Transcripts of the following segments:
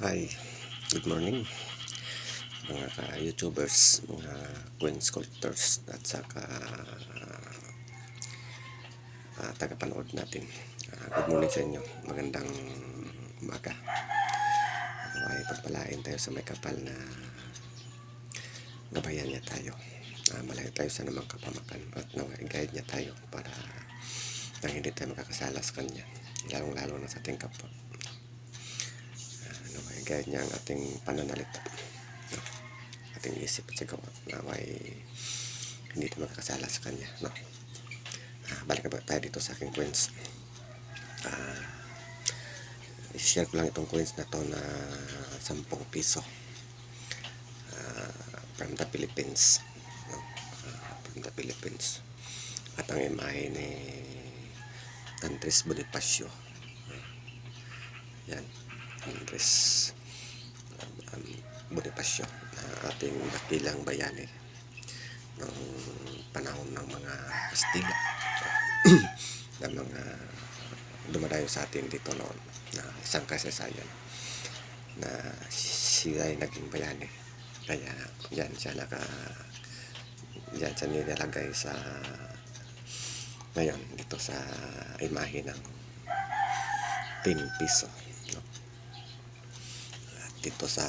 Hi, good morning mga ka-YouTubers, mga coins collectors at saka tagapanood natin. Good morning sa inyo, magandang umaga. Ay pagpalain tayo sa may kapal na gabayan niya tayo. Malayo tayo sa namang kapamakan at guide niya tayo para nang hindi tayo makakasala sa kanya, lalong-lalo na sa ating kapwa. Guide niya ang ating pananalita, ating isip at sigaw, naway hindi tayo makakasala sa kanya, no? Balik na tayo dito sa aking coins. I-share ko lang itong coins na to na 10 piso from the Philippines, no? From the Philippines. At ang imahe ni Andres Bonifacio, yan, Andres Bonifacio, ating dakilang bayani ng panahon ng mga Kastila na mga dumadayo sa atin dito noon, na isang kasaysayan na siya ay naging bayani. Kaya yan siya nilalagay sa ngayon dito sa imahe ng 10 piso, no? At dito sa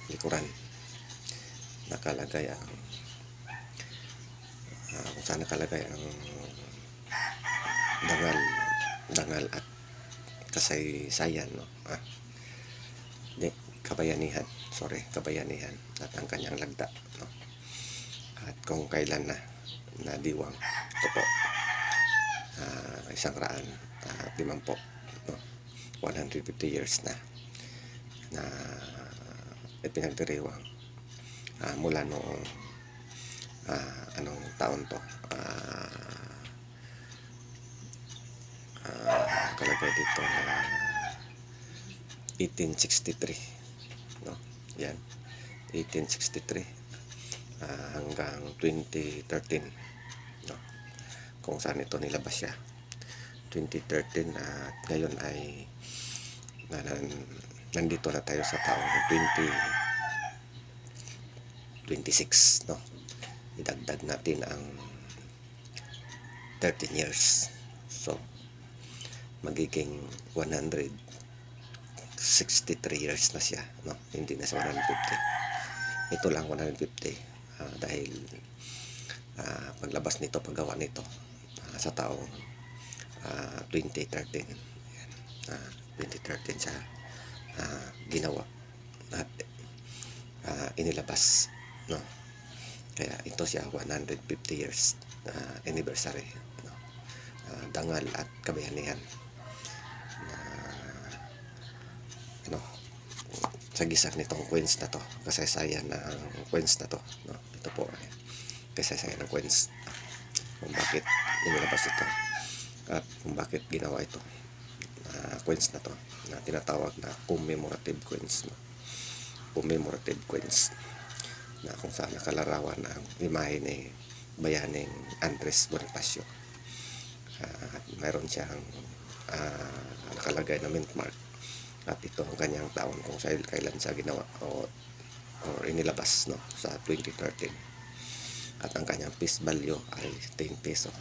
likuran nakalagay ang kung saan nakalagay ang dangal at kasaysayan, no? Kabayanihan at ang kanyang lagda, no? At kung kailan na diwang ito po, 100 at 50, no? 150 years na ipinagdiriwang mula noong anong taon to, kalagay dito na 1863, no? Yan, 1863 hanggang 2013, no? Kung saan ito nilabas siya 2013 at ngayon ay nandito na tayo sa taong 2026, no? Idagdag natin ang 13 years, so magiging 163 years na siya, no? Hindi na sa 150, ito lang 150, dahil paglabas nito, paggawa nito sa taong 2013, 2013 siya ginawa at inilabas, no? Kaya ito siya 150 years anniversary, no? Dangal at kabayanihan na sa gisak nitong coins na to, kasaysayan na ang coins na to, no? Ito po ay kasaysayan ng coins, kung bakit inilabas ito at kung bakit ginawa ito, coins na to na tinatawag na commemorative coins, no? Commemorative coins na kung saan nakalarawan ang imahe ni bayaning Andres Bonifacio, at mayroon siyang nakalagay na mint mark at ito ang kanyang taon kung kailan siya ginawa or inilabas, no? Sa 2013, at ang kanyang piece value ay 10 peso.